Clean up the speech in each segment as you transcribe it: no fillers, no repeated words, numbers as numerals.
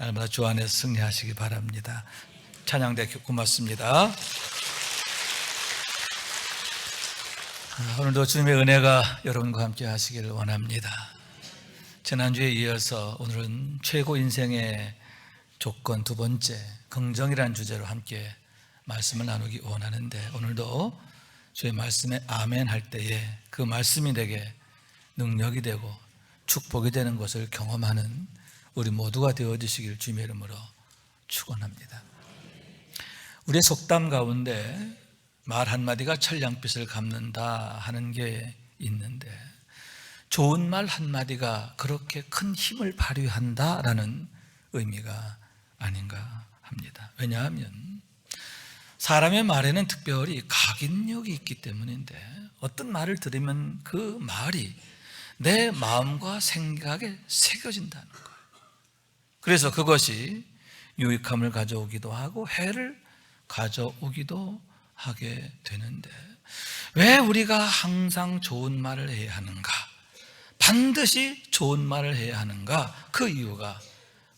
날마다 주 안에서 승리하시기 바랍니다. 찬양대 고맙습니다. 오늘도 주님의 은혜가 여러분과 함께 하시기를 원합니다. 지난주에 이어서 오늘은 최고 인생의 조건 두 번째, 긍정이라는 주제로 함께 말씀을 나누기 원하는데, 오늘도 주의 말씀에 아멘 할 때에 그 말씀이 내게 능력이 되고 축복이 되는 것을 경험하는 우리 모두가 되어주시길 주님의 이름으로 축원합니다. 우리의 속담 가운데 말 한마디가 천냥빚을 갚는다 하는 게 있는데, 좋은 말 한마디가 그렇게 큰 힘을 발휘한다라는 의미가 아닌가 합니다. 왜냐하면 사람의 말에는 특별히 각인력이 있기 때문인데, 어떤 말을 들으면 그 말이 내 마음과 생각에 새겨진다는 거예요. 그래서 그것이 유익함을 가져오기도 하고 해를 가져오기도 하게 되는데, 왜 우리가 항상 좋은 말을 해야 하는가? 반드시 좋은 말을 해야 하는가? 그 이유가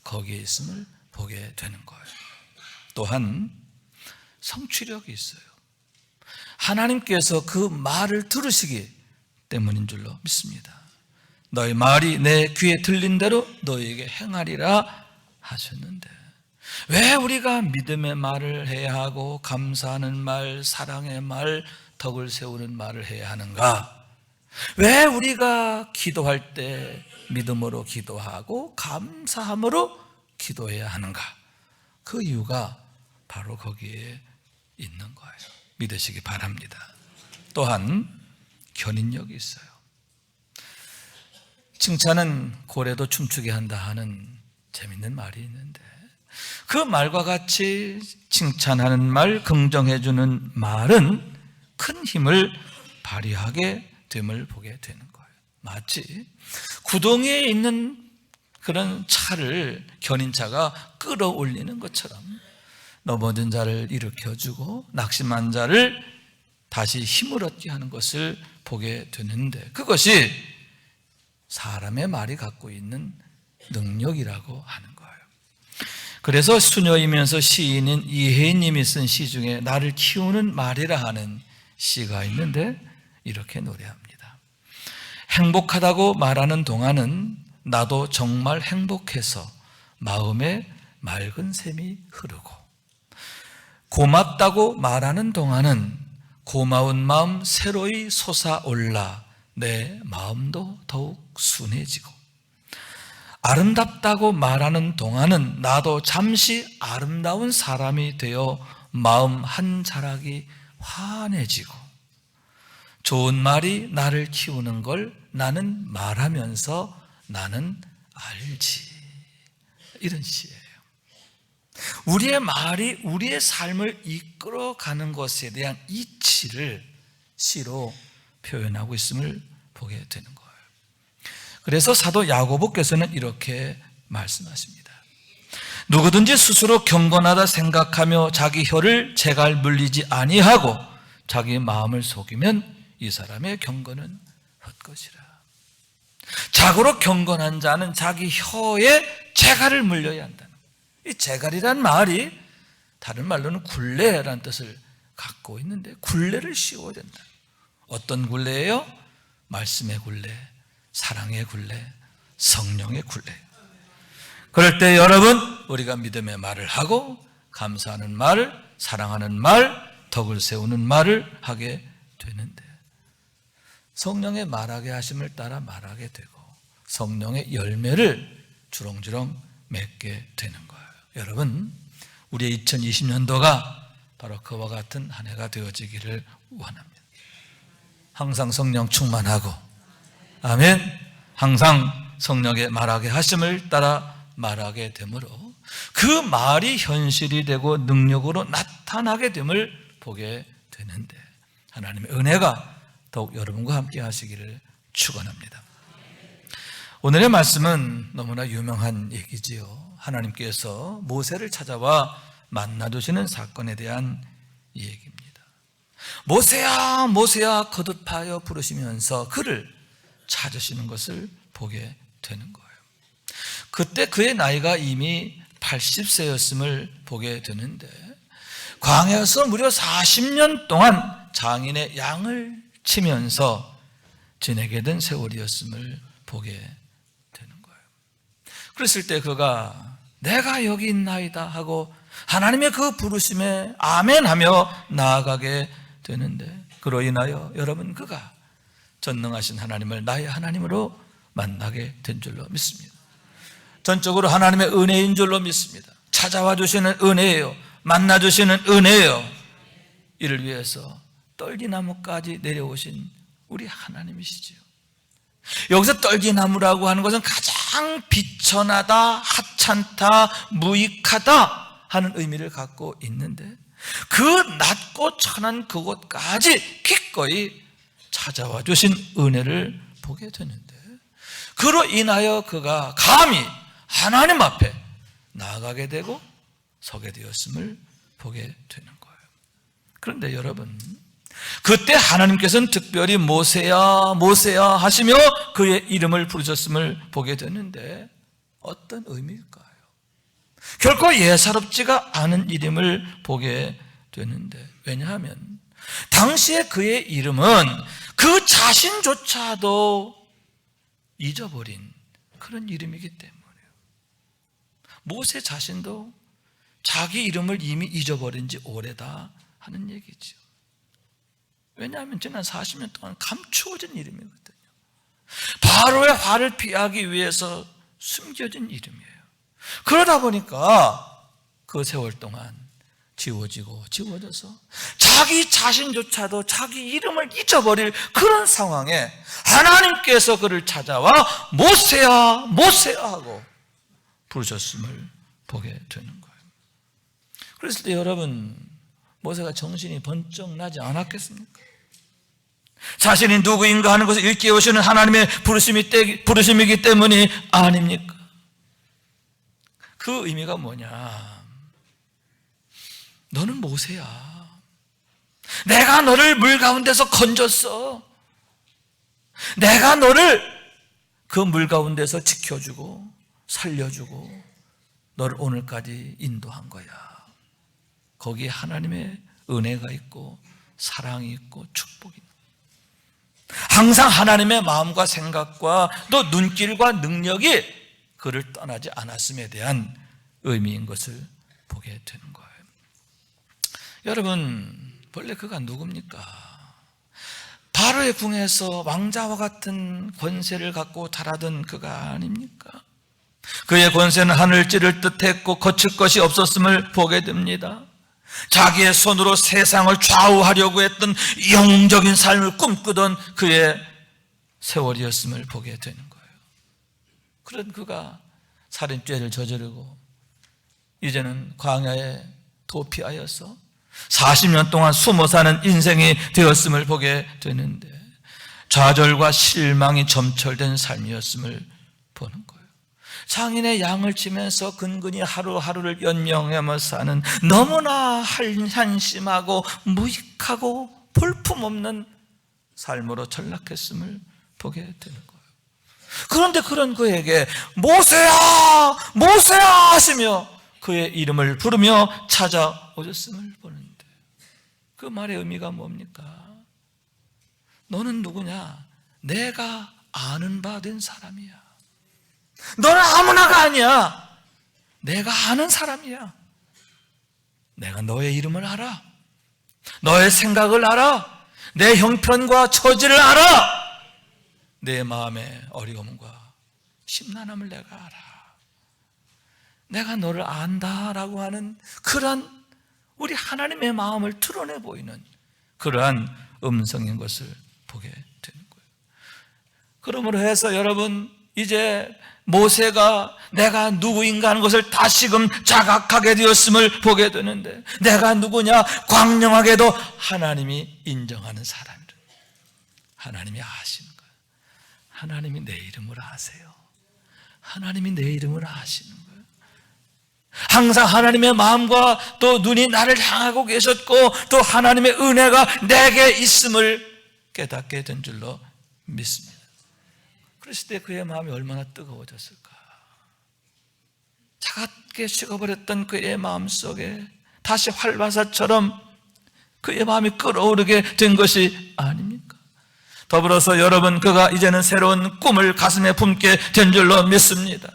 거기에 있음을 보게 되는 거예요. 또한 성취력이 있어요. 하나님께서 그 말을 들으시기 때문인 줄로 믿습니다. 너희 말이 내 귀에 들린 대로 너희에게 행하리라 하셨는데, 왜 우리가 믿음의 말을 해야 하고 감사하는 말, 사랑의 말, 덕을 세우는 말을 해야 하는가? 왜 우리가 기도할 때 믿음으로 기도하고 감사함으로 기도해야 하는가? 그 이유가 바로 거기에 있는 거예요. 믿으시기 바랍니다. 또한 견인력이 있어요. 칭찬은 고래도 춤추게 한다 하는 재밌는 말이 있는데, 그 말과 같이 칭찬하는 말, 긍정해주는 말은 큰 힘을 발휘하게 됨을 보게 되는 거예요. 마치 구덩이에 있는 그런 차를 견인차가 끌어올리는 것처럼 넘어진 자를 일으켜주고 낙심한 자를 다시 힘을 얻게 하는 것을 보게 되는데, 그것이 사람의 말이 갖고 있는 능력이라고 하는 거예요. 그래서 수녀이면서 시인인 이혜인님이 쓴 시 중에 나를 키우는 말이라 하는 시가 있는데, 이렇게 노래합니다. 행복하다고 말하는 동안은 나도 정말 행복해서 마음에 맑은 샘이 흐르고, 고맙다고 말하는 동안은 고마운 마음 새로이 솟아올라 내 마음도 더욱 순해지고, 아름답다고 말하는 동안은 나도 잠시 아름다운 사람이 되어 마음 한 자락이 환해지고, 좋은 말이 나를 키우는 걸 나는 말하면서 나는 알지. 이런 시예요. 우리의 말이 우리의 삶을 이끌어가는 것에 대한 이치를 시로 표현하고 있음을 보게 되는 거예요. 그래서 사도 야고보께서는 이렇게 말씀하십니다. 누구든지 스스로 경건하다 생각하며 자기 혀를 제갈 물리지 아니하고 자기 마음을 속이면 이 사람의 경건은 헛것이라. 자고로 경건한 자는 자기 혀에 제갈을 물려야 한다는 거예요. 이 제갈이란 말이 다른 말로는 굴레라는 뜻을 갖고 있는데, 굴레를 씌워야 된다. 어떤 굴레예요? 말씀의 굴레, 사랑의 굴레, 성령의 굴레. 그럴 때 여러분, 우리가 믿음의 말을 하고 감사하는 말, 사랑하는 말, 덕을 세우는 말을 하게 되는데, 성령의 말하게 하심을 따라 말하게 되고 성령의 열매를 주렁주렁 맺게 되는 거예요. 여러분, 우리의 2020년도가 바로 그와 같은 한 해가 되어지기를 원합니다. 항상 성령 충만하고, 아멘, 항상 성령의 말하게 하심을 따라 말하게 되므로 그 말이 현실이 되고 능력으로 나타나게 됨을 보게 되는데, 하나님의 은혜가 더욱 여러분과 함께 하시기를 축원합니다. 오늘의 말씀은 너무나 유명한 얘기지요. 하나님께서 모세를 찾아와 만나주시는 사건에 대한 얘기입니다. 모세야 모세야 거듭하여 부르시면서 그를 찾으시는 것을 보게 되는 거예요. 그때 그의 나이가 이미 80세였음을 보게 되는데, 광야에서 무려 40년 동안 장인의 양을 치면서 지내게 된 세월이었음을 보게 되는 거예요. 그랬을 때 그가 내가 여기 있나이다 하고 하나님의 그 부르심에 아멘하며 나아가게 되는데, 그로 인하여 여러분, 그가 전능하신 하나님을 나의 하나님으로 만나게 된 줄로 믿습니다. 전적으로 하나님의 은혜인 줄로 믿습니다. 찾아와 주시는 은혜예요. 만나 주시는 은혜예요. 이를 위해서 떨기나무까지 내려오신 우리 하나님이시지요. 여기서 떨기나무라고 하는 것은 가장 비천하다, 하찮다, 무익하다 하는 의미를 갖고 있는데, 그 낮고 천한 그곳까지 기꺼이 찾아와 주신 은혜를 보게 되는데, 그로 인하여 그가 감히 하나님 앞에 나아가게 되고 서게 되었음을 보게 되는 거예요. 그런데 여러분, 그때 하나님께서는 특별히 모세야 모세야 하시며 그의 이름을 부르셨음을 보게 되는데, 어떤 의미일까요? 결코 예사롭지가 않은 이름을 보게 되는데, 왜냐하면 당시에 그의 이름은 그 자신조차도 잊어버린 그런 이름이기 때문이에요. 모세 자신도 자기 이름을 이미 잊어버린 지 오래다 하는 얘기죠. 왜냐하면 지난 40년 동안 감추어진 이름이거든요. 바로의 화를 피하기 위해서 숨겨진 이름이에요. 그러다 보니까 그 세월 동안 지워져서 자기 자신조차도 자기 이름을 잊어버릴 그런 상황에 하나님께서 그를 찾아와 모세야 모세야 하고 부르셨음을 보게 되는 거예요. 그랬을 때 여러분, 모세가 정신이 번쩍 나지 않았겠습니까? 자신이 누구인가 하는 것을 일깨우시는 하나님의 부르심이기 때문이 아닙니까? 그 의미가 뭐냐? 너는 모세야. 내가 너를 물 가운데서 건졌어. 내가 너를 그 물 가운데서 지켜주고 살려주고 너를 오늘까지 인도한 거야. 거기에 하나님의 은혜가 있고 사랑이 있고 축복이 있고, 항상 하나님의 마음과 생각과 또 눈길과 능력이 그를 떠나지 않았음에 대한 의미인 것을 보게 되는 거예요. 여러분, 본래 그가 누굽니까? 바로의 궁에서 왕자와 같은 권세를 갖고 달하던 그가 아닙니까? 그의 권세는 하늘을 찌를 듯했고 거칠 것이 없었음을 보게 됩니다. 자기의 손으로 세상을 좌우하려고 했던 영웅적인 삶을 꿈꾸던 그의 세월이었음을 보게 되는 거예요. 그런 그가 살인죄를 저지르고 이제는 광야에 도피하여서 40년 동안 숨어 사는 인생이 되었음을 보게 되는데, 좌절과 실망이 점철된 삶이었음을 보는 거예요. 장인의 양을 치면서 근근히 하루하루를 연명하며 사는 너무나 한심하고 무익하고 볼품없는 삶으로 전락했음을 보게 되는 거예요. 그런데 그런 그에게 모세야 모세야 하시며 그의 이름을 부르며 찾아오셨음을 보는데, 그 말의 의미가 뭡니까? 너는 누구냐? 내가 아는 바 된 사람이야. 너는 아무나가 아니야. 내가 아는 사람이야. 내가 너의 이름을 알아. 너의 생각을 알아. 내 형편과 처지를 알아. 내 마음의 어려움과 심란함을 내가 알아. 내가 너를 안다라고 하는 그러한 우리 하나님의 마음을 드러내 보이는 그러한 음성인 것을 보게 되는 거예요. 그러므로 해서 여러분, 이제 모세가 내가 누구인가 하는 것을 다시금 자각하게 되었음을 보게 되는데, 내가 누구냐? 광명하게도 하나님이 인정하는 사람이라. 하나님이 아시는 거예요. 하나님이 내 이름을 아세요. 하나님이 내 이름을 아시는 거예요. 항상 하나님의 마음과 또 눈이 나를 향하고 계셨고, 또 하나님의 은혜가 내게 있음을 깨닫게 된 줄로 믿습니다. 그랬을 때 그의 마음이 얼마나 뜨거워졌을까. 차갑게 식어버렸던 그의 마음속에 다시 활화사처럼 그의 마음이 끓어오르게 된 것이 아닙니까? 더불어서 여러분, 그가 이제는 새로운 꿈을 가슴에 품게 된 줄로 믿습니다.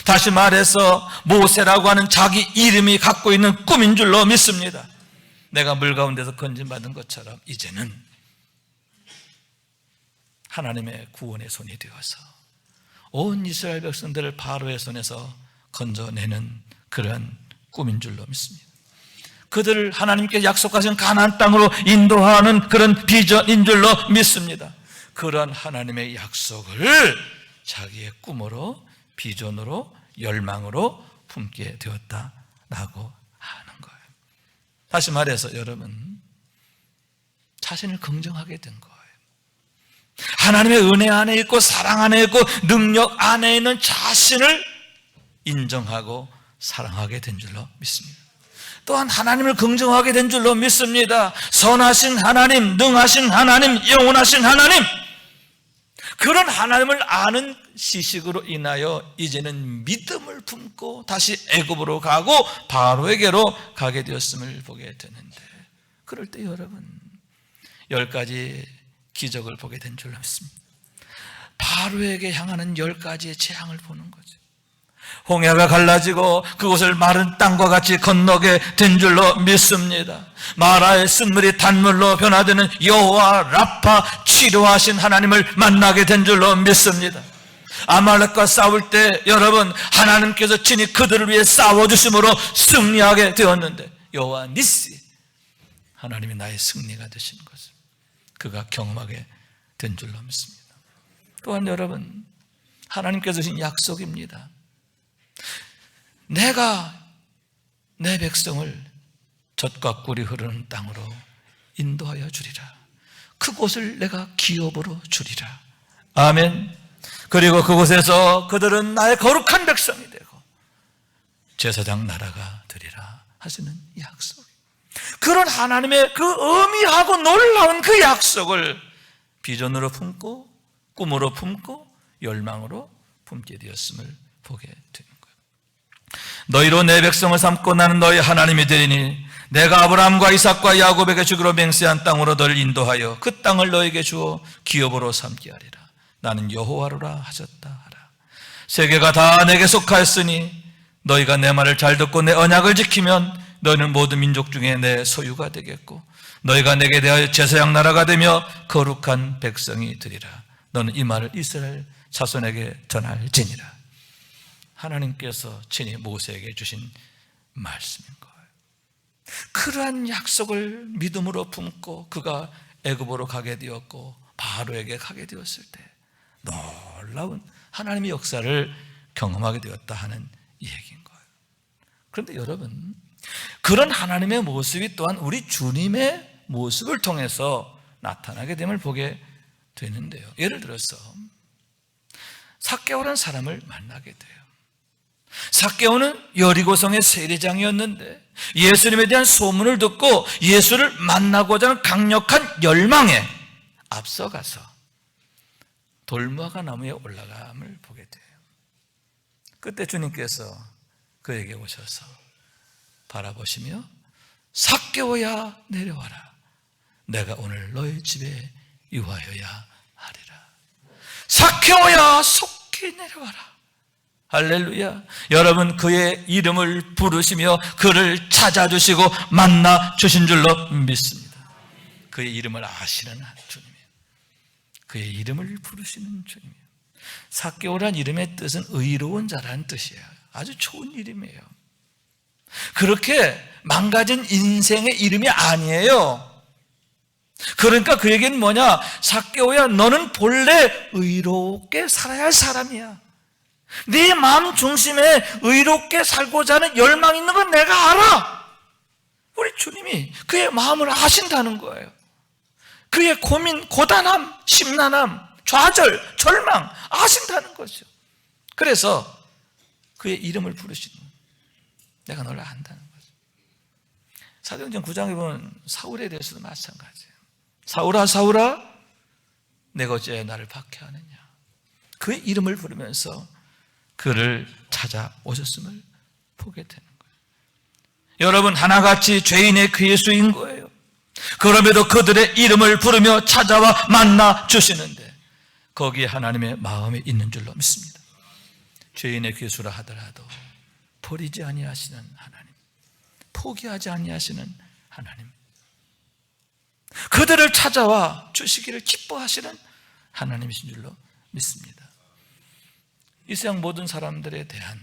다시 말해서 모세라고 하는 자기 이름이 갖고 있는 꿈인 줄로 믿습니다. 내가 물 가운데서 건진받은 것처럼 이제는 하나님의 구원의 손이 되어서 온 이스라엘 백성들을 바로의 손에서 건져내는 그런 꿈인 줄로 믿습니다. 그들을 하나님께 약속하신 가나안 땅으로 인도하는 그런 비전인 줄로 믿습니다. 그런 하나님의 약속을 자기의 꿈으로, 비전으로, 열망으로 품게 되었다라고 하는 거예요. 다시 말해서 여러분, 자신을 긍정하게 된 거예요. 하나님의 은혜 안에 있고 사랑 안에 있고 능력 안에 있는 자신을 인정하고 사랑하게 된 줄로 믿습니다. 또한 하나님을 긍정하게 된 줄로 믿습니다. 선하신 하나님, 능하신 하나님, 영원하신 하나님, 그런 하나님을 아는 지식으로 인하여 이제는 믿음을 품고 다시 애굽으로 가고 바로에게로 가게 되었음을 보게 되는데, 그럴 때 여러분 10가지 기적을 보게 된 줄로 믿습니다. 바로에게 향하는 10가지의 재앙을 보는 거죠. 홍해가 갈라지고 그곳을 마른 땅과 같이 건너게 된 줄로 믿습니다. 마라의 쓴물이 단물로 변화되는 여호와 라파, 치료하신 하나님을 만나게 된 줄로 믿습니다. 아말렉과 싸울 때 여러분, 하나님께서 친히 그들을 위해 싸워주심으로 승리하게 되었는데, 여호와 니시, 하나님이 나의 승리가 되신 것을 그가 경험하게 된 줄로 믿습니다. 또한 여러분, 하나님께서 주신 약속입니다. 내가 내 백성을 젖과 꿀이 흐르는 땅으로 인도하여 주리라. 그곳을 내가 기업으로 주리라. 아멘. 그리고 그곳에서 그들은 나의 거룩한 백성이 되고 제사장 나라가 되리라 하시는 약속. 그런 하나님의 그 의미하고 놀라운 그 약속을 비전으로 품고 꿈으로 품고 열망으로 품게 되었음을 보게 되는 거예요. 너희로 내 백성을 삼고 나는 너희 하나님이 되리니 내가 아브라함과 이삭과 야곱에게 주기로 맹세한 땅으로 너를 인도하여 그 땅을 너에게 주어 기업으로 삼게 하리라. 나는 여호와로라 하셨다 하라. 세계가 다 내게 속하였으니 너희가 내 말을 잘 듣고 내 언약을 지키면 너희는 모든 민족 중에 내 소유가 되겠고 너희가 내게 대하여 제사장 나라가 되며 거룩한 백성이 되리라. 너는 이 말을 이스라엘 자손에게 전할지니라. 하나님께서 친히 모세에게 주신 말씀인 거예요. 그러한 약속을 믿음으로 품고 그가 애굽으로 가게 되었고 바로에게 가게 되었을 때 놀라운 하나님의 역사를 경험하게 되었다 하는 얘기인 거예요. 그런데 여러분, 그런 하나님의 모습이 또한 우리 주님의 모습을 통해서 나타나게 됨을 보게 되는데요. 예를 들어서 삭개오라는 사람을 만나게 돼요. 삭개오는 여리고성의 세리장이었는데 예수님에 대한 소문을 듣고 예수를 만나고자 하는 강력한 열망에 앞서가서 돌무화과 나무에 올라감을 보게 돼요. 그때 주님께서 그에게 오셔서 바라보시며 삭개오야 내려와라. 내가 오늘 너희 집에 유하여야 하리라. 삭개오야 속히 내려와라. 할렐루야. 여러분, 그의 이름을 부르시며 그를 찾아주시고 만나주신 줄로 믿습니다. 그의 이름을 아시는 주님이에요. 그의 이름을 부르시는 주님이에요. 삭개오란 이름의 뜻은 의로운 자라는 뜻이에요. 아주 좋은 이름이에요. 그렇게 망가진 인생의 이름이 아니에요. 그러니까 그 얘기는 뭐냐? 삭개오야, 너는 본래 의롭게 살아야 할 사람이야. 네 마음 중심에 의롭게 살고자 하는 열망이 있는 건 내가 알아. 우리 주님이 그의 마음을 아신다는 거예요. 그의 고민, 고단함, 심란함, 좌절, 절망 아신다는 거죠. 그래서 그의 이름을 부르시는 거예요. 내가 너를 안다는 거죠. 사도행전 9장에 보면 사울에 대해서도 마찬가지예요. 사울아 사울아 내가 어찌 나를 박해하느냐. 그의 이름을 부르면서 그를 찾아오셨음을 보게 되는 거예요. 여러분, 하나같이 죄인의 괴수인 거예요. 그럼에도 그들의 이름을 부르며 찾아와 만나 주시는데 거기에 하나님의 마음이 있는 줄로 믿습니다. 죄인의 괴수라 하더라도 버리지 아니하시는 하나님, 포기하지 아니하시는 하나님, 그들을 찾아와 주시기를 기뻐하시는 하나님이신 줄로 믿습니다. 이 세상 모든 사람들에 대한,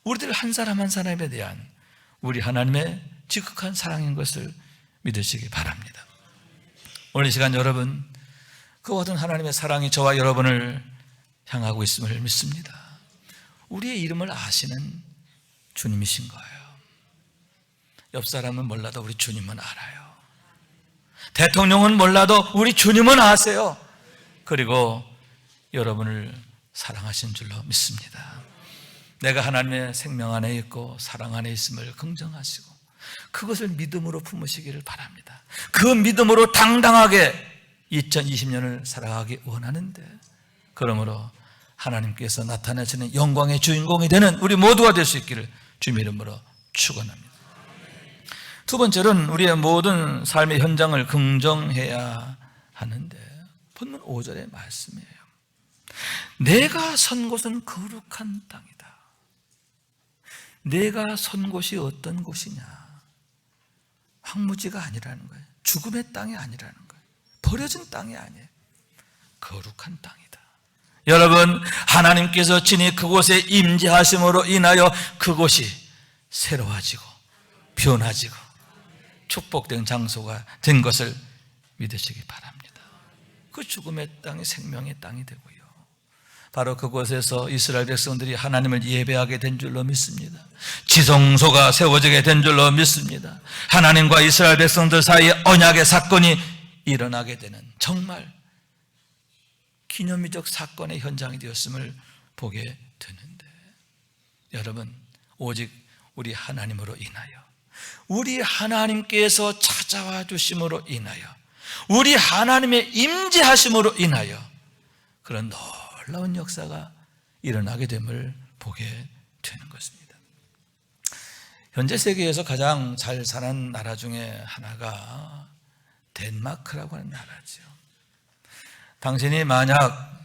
우리들 한 사람 한 사람에 대한 우리 하나님의 지극한 사랑인 것을 믿으시기 바랍니다. 오늘 이 시간 여러분, 그와 같은 하나님의 사랑이 저와 여러분을 향하고 있음을 믿습니다. 우리의 이름을 아시는 주님이신 거예요. 옆 사람은 몰라도 우리 주님은 알아요. 대통령은 몰라도 우리 주님은 아세요. 그리고 여러분을 사랑하신 줄로 믿습니다. 내가 하나님의 생명 안에 있고 사랑 안에 있음을 긍정하시고 그것을 믿음으로 품으시기를 바랍니다. 그 믿음으로 당당하게 2020년을 살아가기 원하는데, 그러므로 하나님께서 나타내시는 영광의 주인공이 되는 우리 모두가 될 수 있기를 주님 이름으로 축원합니다. 두 번째로는 우리의 모든 삶의 현장을 긍정해야 하는데, 본문 5절의 말씀이에요. 내가 선 곳은 거룩한 땅이다. 내가 선 곳이 어떤 곳이냐? 황무지가 아니라는 거예요. 죽음의 땅이 아니라는 거예요. 버려진 땅이 아니에요. 거룩한 땅이다. 여러분, 하나님께서 친히 그곳에 임재하심으로 인하여 그곳이 새로워지고 변화지고 축복된 장소가 된 것을 믿으시기 바랍니다. 그 죽음의 땅이 생명의 땅이 되고요, 바로 그곳에서 이스라엘 백성들이 하나님을 예배하게 된 줄로 믿습니다. 지성소가 세워지게 된 줄로 믿습니다. 하나님과 이스라엘 백성들 사이에 언약의 사건이 일어나게 되는 정말 기념비적 사건의 현장이 되었음을 보게 되는데, 여러분, 오직 우리 하나님으로 인하여, 우리 하나님께서 찾아와 주심으로 인하여, 우리 하나님의 임재하심으로 인하여 그런 놀라운 역사가 일어나게 됨을 보게 되는 것입니다. 현재 세계에서 가장 잘 사는 나라 중에 하나가 덴마크라고 하는 나라죠. 당신이 만약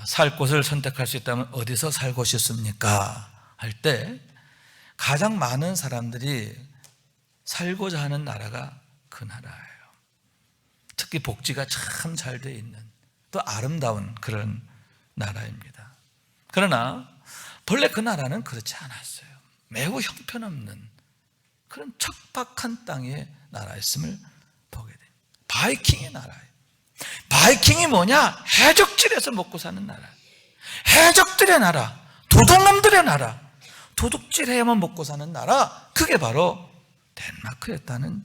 살 곳을 선택할 수 있다면 어디서 살고 싶습니까? 할 때 가장 많은 사람들이 살고자 하는 나라가 그 나라예요. 특히 복지가 참 잘 돼 있는, 또 아름다운 그런 나라입니다. 그러나 본래 그 나라는 그렇지 않았어요. 매우 형편없는 그런 척박한 땅의 나라였음을 보게 돼요. 바이킹의 나라예요. 바이킹이 뭐냐? 해적질에서 먹고 사는 나라예요. 해적들의 나라, 도둑놈들의 나라, 도둑질해야만 먹고 사는 나라, 그게 바로 덴마크였다는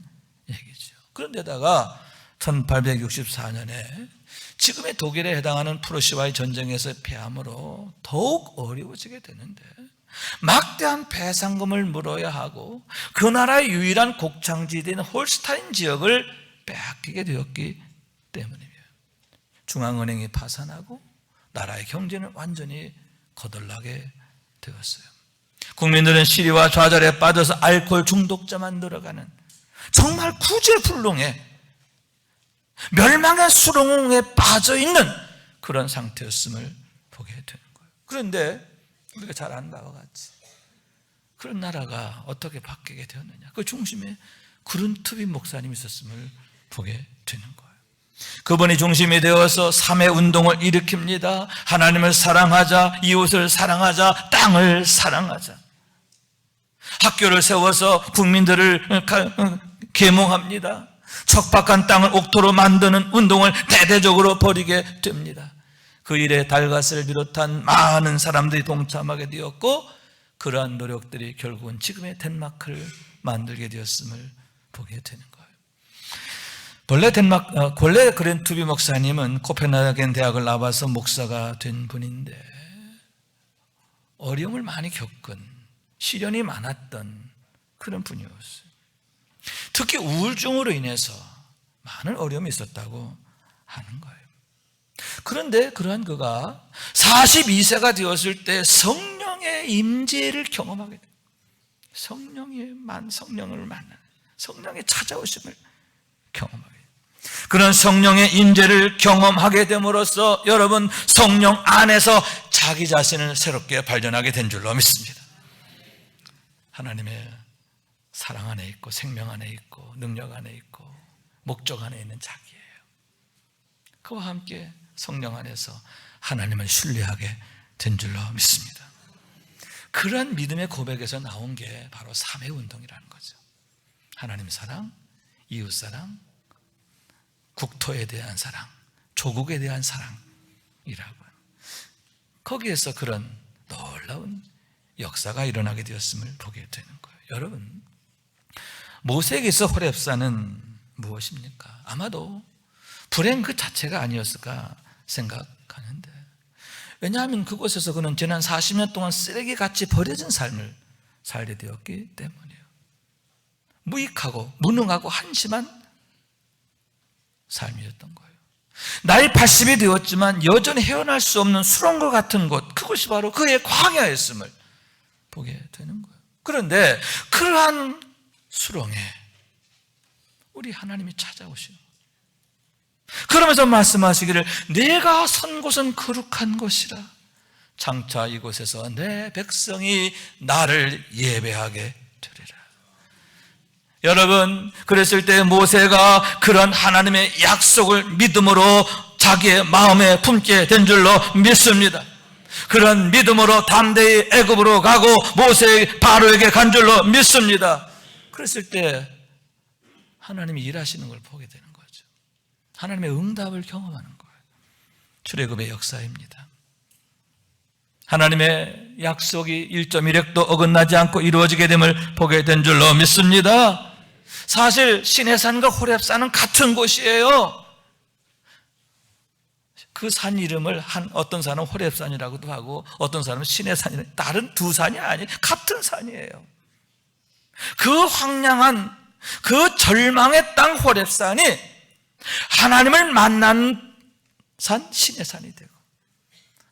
얘기죠. 그런데다가 1864년에 지금의 독일에 해당하는 프로시아와의 전쟁에서 패함으로 더욱 어려워지게 되는데, 막대한 배상금을 물어야 하고 그 나라의 유일한 곡창지대인 홀스타인 지역을 빼앗기게 되었기 때문이에요. 중앙은행이 파산하고 나라의 경제는 완전히 거덜나게 되었어요. 국민들은 시리와 좌절에 빠져서 알코올 중독자만 늘어가는 정말 구제불능의 멸망의 수렁에 빠져있는 그런 상태였음을 보게 되는 거예요. 그런데 우리가 잘 아는 바와 같이 그런 나라가 어떻게 바뀌게 되었느냐, 그 중심에 그룬트비 목사님이 있었음을 보게 되는 거예요. 그분이 중심이 되어서 3회 운동을 일으킵니다. 하나님을 사랑하자, 이웃을 사랑하자, 땅을 사랑하자. 학교를 세워서 국민들을 계몽합니다. 척박한 땅을 옥토로 만드는 운동을 대대적으로 벌이게 됩니다. 그 일에 달가스를 비롯한 많은 사람들이 동참하게 되었고, 그러한 노력들이 결국은 지금의 덴마크를 만들게 되었음을 보게 되는 거예요. 본래 그랜투비 목사님은 코펜하겐 대학을 나와서 목사가 된 분인데, 어려움을 많이 겪은, 시련이 많았던 그런 분이었어요. 특히 우울증으로 인해서 많은 어려움이 있었다고 하는 거예요. 그런데 그러한 그가 42세가 되었을 때 성령의 성령의 임재를 경험하게 돼요. 성령을 만나는, 성령의 찾아오심을 경험하게 돼요. 그런 성령의 임재를 경험하게 됨으로써 여러분 성령 안에서 자기 자신을 새롭게 발견하게 된 줄로 믿습니다. 하나님의 사랑 안에 있고 생명 안에 있고 능력 안에 있고 목적 안에 있는 자기예요. 그와 함께 성령 안에서 하나님을 신뢰하게 된 줄로 믿습니다. 그런 믿음의 고백에서 나온 게 바로 사매운동이라는 거죠. 하나님 사랑, 이웃 사랑, 국토에 대한 사랑, 조국에 대한 사랑이라고. 거기에서 그런 놀라운 역사가 일어나게 되었음을 보게 되는 거예요. 여러분, 모세에게서 호렙산은 무엇입니까? 아마도 불행 그 자체가 아니었을까 생각하는데, 왜냐하면 그곳에서 그는 지난 40년 동안 쓰레기같이 버려진 삶을 살게 되었기 때문이에요. 무익하고 무능하고 한심한 삶이었던 거예요. 나이 80이 되었지만 여전히 헤어날 수 없는 수렁과 같은 곳, 그것이 바로 그의 광야였음을 보게 되는 거예요. 그런데 그러한 수렁에 우리 하나님이 찾아오시고, 그러면서 말씀하시기를 내가 선 곳은 거룩한 곳이라 장차 이곳에서 내 백성이 나를 예배하게 되리라. 여러분, 그랬을 때 모세가 그런 하나님의 약속을 믿음으로 자기의 마음에 품게 된 줄로 믿습니다. 그런 믿음으로 담대히 애굽으로 가고 모세 바로에게 간 줄로 믿습니다. 그랬을 때 하나님이 일하시는 걸 보게 되는 거죠. 하나님의 응답을 경험하는 거예요. 출애굽의 역사입니다. 하나님의 약속이 1.1획도 어긋나지 않고 이루어지게 됨을 보게 된 줄로 믿습니다. 사실 시내산과 호렙산은 같은 곳이에요. 그 산 이름을 어떤 사람은 호렙산이라고도 하고 어떤 사람은 시내산이라고, 다른 두 산이 아니에요. 같은 산이에요. 그 황량한 그 절망의 땅 호렙산이 하나님을 만난 산 시내산이 되고,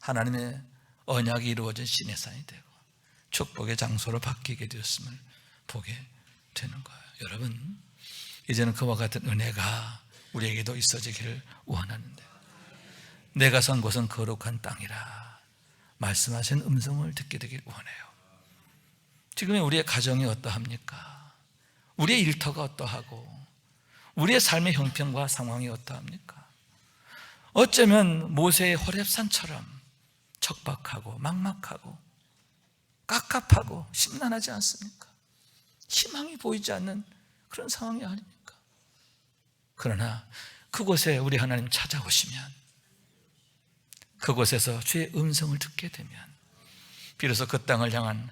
하나님의 언약이 이루어진 시내산이 되고 축복의 장소로 바뀌게 되었음을 보게 되는 거예요. 여러분, 이제는 그와 같은 은혜가 우리에게도 있어지기를 원하는데, 내가 선 곳은 거룩한 땅이라 말씀하신 음성을 듣게 되길 원해요. 지금의 우리의 가정이 어떠합니까? 우리의 일터가 어떠하고 우리의 삶의 형편과 상황이 어떠합니까? 어쩌면 모세의 호렙산처럼 척박하고 막막하고 깝깝하고 심란하지 않습니까? 희망이 보이지 않는 그런 상황이 아닙니까? 그러나 그곳에 우리 하나님 찾아오시면, 그곳에서 주의 음성을 듣게 되면 비로소 그 땅을 향한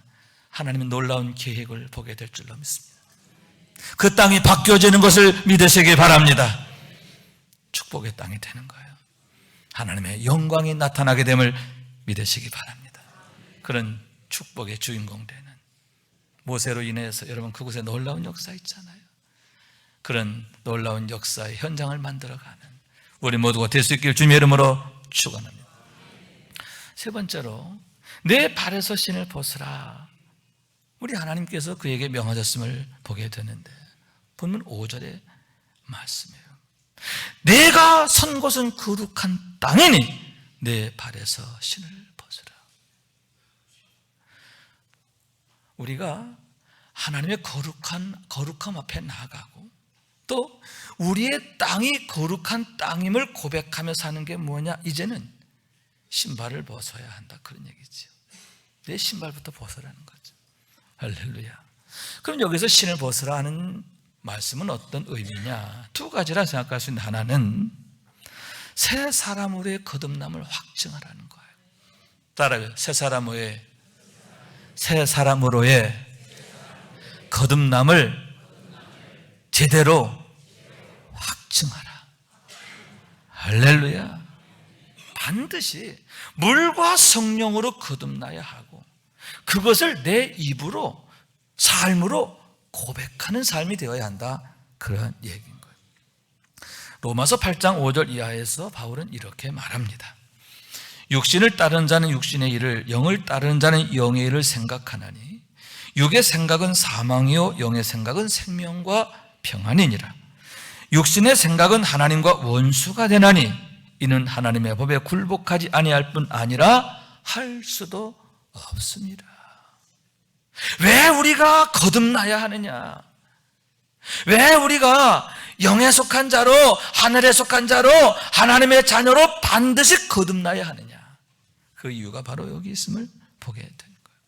하나님의 놀라운 계획을 보게 될 줄로 믿습니다. 그 땅이 바뀌어지는 것을 믿으시기 바랍니다. 축복의 땅이 되는 거예요. 하나님의 영광이 나타나게 됨을 믿으시기 바랍니다. 그런 축복의 주인공 되는 모세로 인해서 여러분 그곳에 놀라운 역사 있잖아요. 그런 놀라운 역사의 현장을 만들어가는 우리 모두가 될 수 있길 주님의 이름으로 축원합니다. 세 번째로, 내 발에서 신을 벗으라. 우리 하나님께서 그에게 명하셨음을 보게 되는데 본문 5절의 말씀이에요. 내가 선 곳은 거룩한 땅이니 내 발에서 신을 벗으라. 우리가 하나님의 거룩함 앞에 나아가고 또 우리의 땅이 거룩한 땅임을 고백하며 사는 게 뭐냐? 이제는 신발을 벗어야 한다, 그런 얘기죠. 내 신발부터 벗으라는 거죠. 할렐루야. 그럼 여기서 신을 벗으라 하는 말씀은 어떤 의미냐? 두 가지라 생각할 수 있는, 하나는 새 사람으로의 거듭남을 확증하라는 거예요. 따라요. 새 사람으로의 거듭남을 제대로 확증하라. 할렐루야. 반드시 물과 성령으로 거듭나야 하고 그것을 내 입으로, 삶으로 고백하는 삶이 되어야 한다, 그런 얘기인 거예요. 로마서 8장 5절 이하에서 바울은 이렇게 말합니다. 육신을 따르는 자는 육신의 일을, 영을 따르는 자는 영의 일을 생각하나니 육의 생각은 사망이요 영의 생각은 생명과 평안이니라. 육신의 생각은 하나님과 원수가 되나니 이는 하나님의 법에 굴복하지 아니할 뿐 아니라 할 수도 없습니다. 왜 우리가 거듭나야 하느냐? 왜 우리가 영에 속한 자로, 하늘에 속한 자로, 하나님의 자녀로 반드시 거듭나야 하느냐? 그 이유가 바로 여기 있음을 보게 되는 거예요.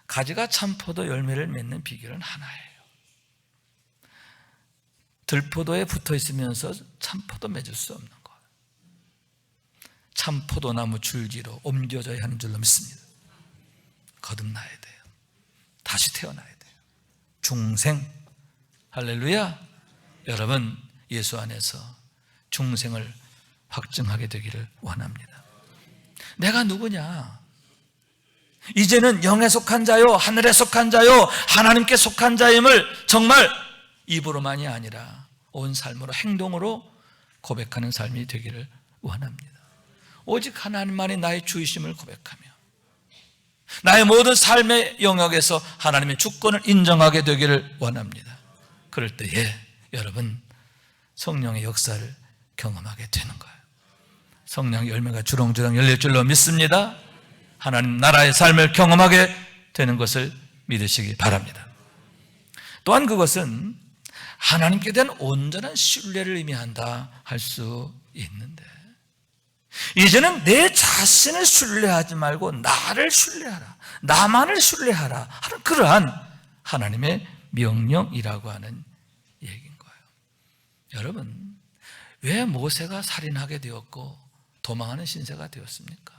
가지가 참포도 열매를 맺는 비결은 하나예요. 들포도에 붙어 있으면서 참포도 맺을 수 없는 거예요. 참포도나무 줄기로 옮겨져야 하는 줄로 믿습니다. 거듭나야 돼요. 다시 태어나야 돼요. 중생. 할렐루야. 여러분, 예수 안에서 중생을 확증하게 되기를 원합니다. 내가 누구냐? 이제는 영에 속한 자요, 하늘에 속한 자요, 하나님께 속한 자임을 정말 입으로만이 아니라 온 삶으로, 행동으로 고백하는 삶이 되기를 원합니다. 오직 하나님만이 나의 주이심을 고백하며 나의 모든 삶의 영역에서 하나님의 주권을 인정하게 되기를 원합니다. 그럴 때에 여러분, 성령의 역사를 경험하게 되는 거예요. 성령의 열매가 주렁주렁 열릴 줄로 믿습니다. 하나님 나라의 삶을 경험하게 되는 것을 믿으시기 바랍니다. 또한 그것은 하나님께 대한 온전한 신뢰를 의미한다 할 수 있는데, 이제는 내 자신을 신뢰하지 말고 나를 신뢰하라, 나만을 신뢰하라 하는 그러한 하나님의 명령이라고 하는 얘기인 거예요. 여러분, 왜 모세가 살인하게 되었고 도망하는 신세가 되었습니까?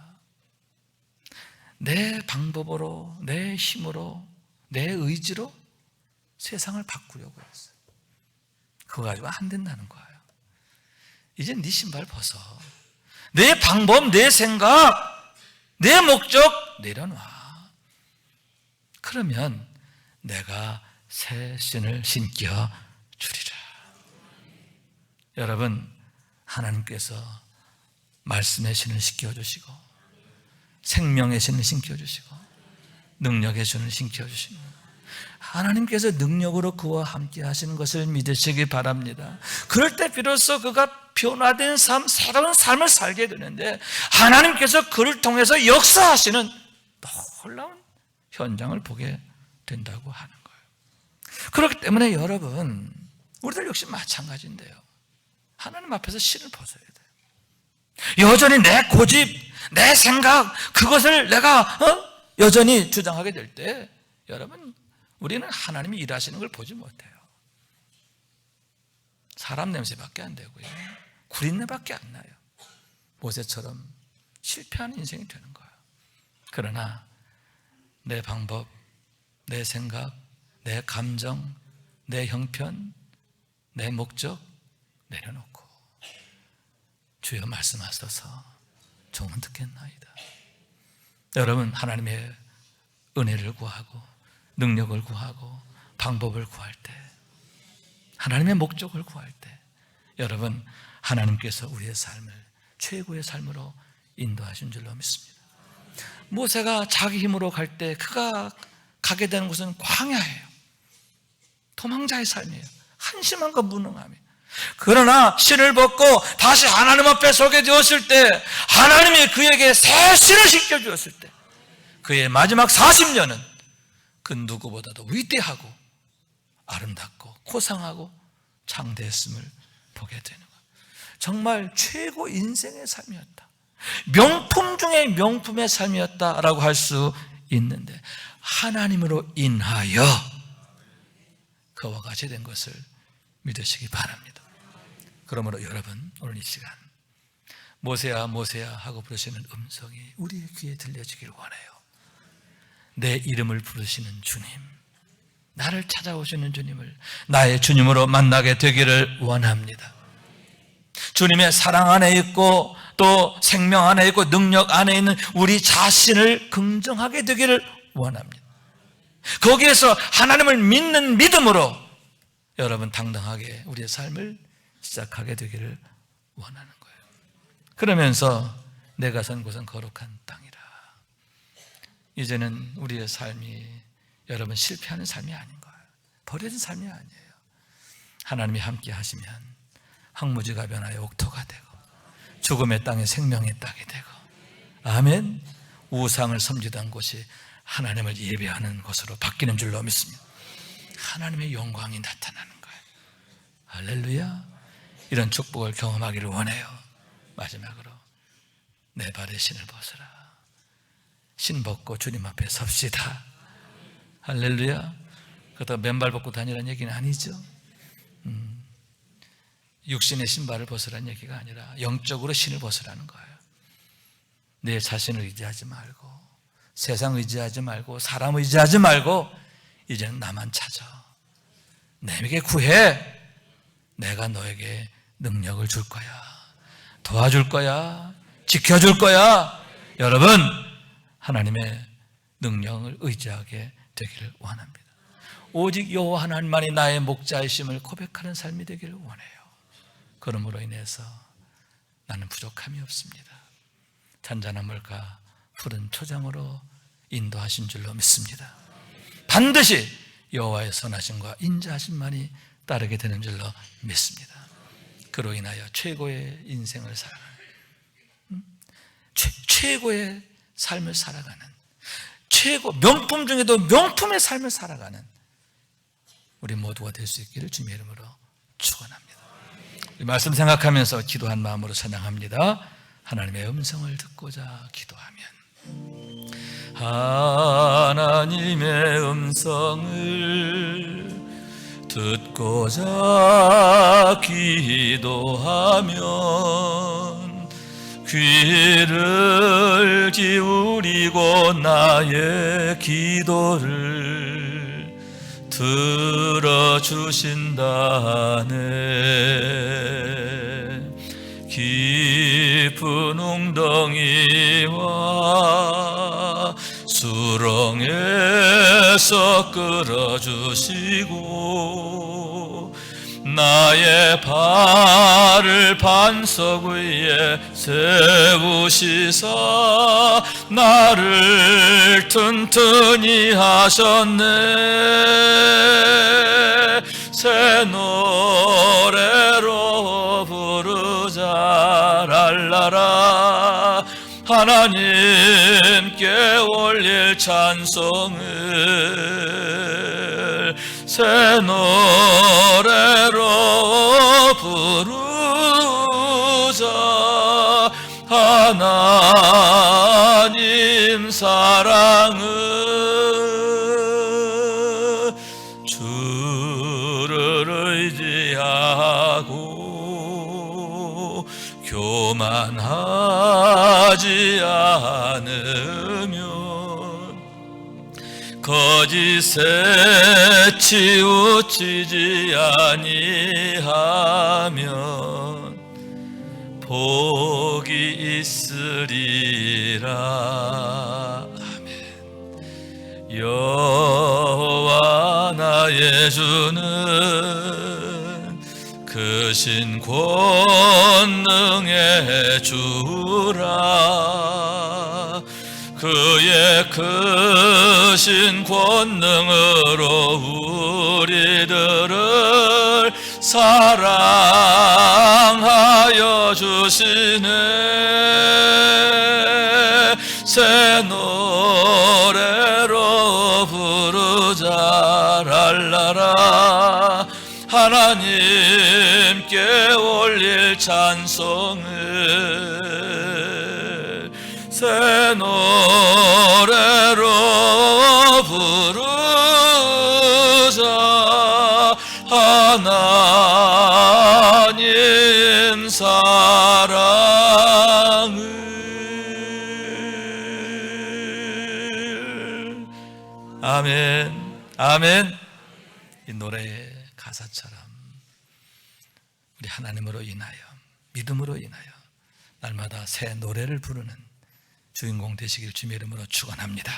내 방법으로, 내 힘으로, 내 의지로 세상을 바꾸려고 했어요. 그거 가지고 안 된다는 거예요. 이제 네 신발 벗어. 내 방법, 내 생각, 내 목적 내려놔. 그러면 내가 새 신을 신겨 주리라. 여러분, 하나님께서 말씀의 신을 신겨 주시고, 생명의 신을 신겨 주시고, 능력의 신을 신겨 주시고, 하나님께서 능력으로 그와 함께 하시는 것을 믿으시기 바랍니다. 그럴 때 비로소 그가 변화된 삶, 새로운 삶을 살게 되는데, 하나님께서 그를 통해서 역사하시는 놀라운 현장을 보게 된다고 하는 거예요. 그렇기 때문에 여러분, 우리들 역시 마찬가지인데요, 하나님 앞에서 신을 벗어야 돼요. 여전히 내 고집, 내 생각, 그것을 내가 여전히 주장하게 될 때, 여러분, 우리는 하나님이 일하시는 걸 보지 못해요. 사람 냄새밖에 안 되고요, 구린내밖에 안 나요. 모세처럼 실패하는 인생이 되는 거예요. 그러나 내 방법, 내 생각, 내 감정, 내 형편, 내 목적 내려놓고 주여 말씀하소서, 종은 듣겠나이다. 여러분, 하나님의 은혜를 구하고 능력을 구하고 방법을 구할 때, 하나님의 목적을 구할 때, 여러분, 하나님께서 우리의 삶을 최고의 삶으로 인도하신 줄로 믿습니다. 모세가 자기 힘으로 갈 때 그가 가게 되는 곳은 광야예요. 도망자의 삶이에요. 한심함과 무능함이에요. 그러나 신을 벗고 다시 하나님 앞에 서게 되었을 때, 하나님이 그에게 새 신을 신겨주었을 때, 그의 마지막 40년은 그 누구보다도 위대하고 아름답고 고상하고 창대했음을 보게 되는 거예요. 정말 최고 인생의 삶이었다, 명품 중에 명품의 삶이었다라고 할 수 있는데, 하나님으로 인하여 그와 같이 된 것을 믿으시기 바랍니다. 그러므로 여러분, 오늘 이 시간 모세야 모세야 하고 부르시는 음성이 우리의 귀에 들려지길 원해요. 내 이름을 부르시는 주님, 나를 찾아오시는 주님을 나의 주님으로 만나게 되기를 원합니다. 주님의 사랑 안에 있고 또 생명 안에 있고 능력 안에 있는 우리 자신을 긍정하게 되기를 원합니다. 거기에서 하나님을 믿는 믿음으로 여러분 당당하게 우리의 삶을 시작하게 되기를 원하는 거예요. 그러면서 내가 선 곳은 거룩한 땅이라. 이제는 우리의 삶이 여러분 실패하는 삶이 아닌 거예요. 버려진 삶이 아니에요. 하나님이 함께 하시면 황무지가 변하여 옥토가 되고 죽음의 땅에 생명의 땅이 되고, 아멘. 우상을 섬기던 곳이 하나님을 예배하는 곳으로 바뀌는 줄로 믿습니다. 하나님의 영광이 나타나는 거예요. 할렐루야. 이런 축복을 경험하기를 원해요. 마지막으로 내 발에 신을 벗으라. 신 벗고 주님 앞에 섭시다. 할렐루야. 그렇다고 맨발 벗고 다니라는 얘기는 아니죠. 육신의 신발을 벗으라는 얘기가 아니라 영적으로 신을 벗으라는 거예요. 내 자신을 의지하지 말고, 세상 의지하지 말고, 사람 의지하지 말고, 이제는 나만 찾아. 내게 구해. 내가 너에게 능력을 줄 거야. 도와줄 거야. 지켜줄 거야. 여러분, 하나님의 능력을 의지하게 되기를 원합니다. 오직 여호와 하나님만이 나의 목자이심을 고백하는 삶이 되기를 원해요. 그러므로 인해서 나는 부족함이 없습니다. 잔잔한 물과 푸른 초장으로 인도하신 줄로 믿습니다. 반드시 여호와의 선하심과 인자하심만이 따르게 되는 줄로 믿습니다. 그로 인하여 최고의 인생을 살아가는, 최고의 삶을 살아가는, 명품 중에도 명품의 삶을 살아가는 우리 모두가 될 수 있기를 주님의 이름으로 축원합니다. 이 말씀 생각하면서 기도한 마음으로 찬양합니다. 하나님의 음성을 듣고자 기도하면, 하나님의 음성을 듣고자 기도하면 귀를 기울이고 나의 기도를 들어주신다네. 깊은 웅덩이와 수렁에서 끌어주시고 나의 발을 반석 위에 세우시사 나를 튼튼히 하셨네. 새 노래로 부르자 랄라라. 하나님께 올릴 찬송을 새 노래로 부르자. 하나님 사랑은 주를 의지하고 교만하지 않으면 거짓에 치우치지 아니하면 복이 있으리라. 아멘. 여호와 나의 주는 크신 권능의 주라. 그의 크신 권능으로 우리들을 사랑하여 주시네. 새 노래로 부르자 랄라라. 하나님께 올릴 찬송을 새 노래로 부르자. 하나님 사랑을. 아멘. 아멘. 이 노래의 가사처럼 우리 하나님으로 인하여, 믿음으로 인하여 날마다 새 노래를 부르는 주인공 되시길 주님의 이름으로 축원합니다.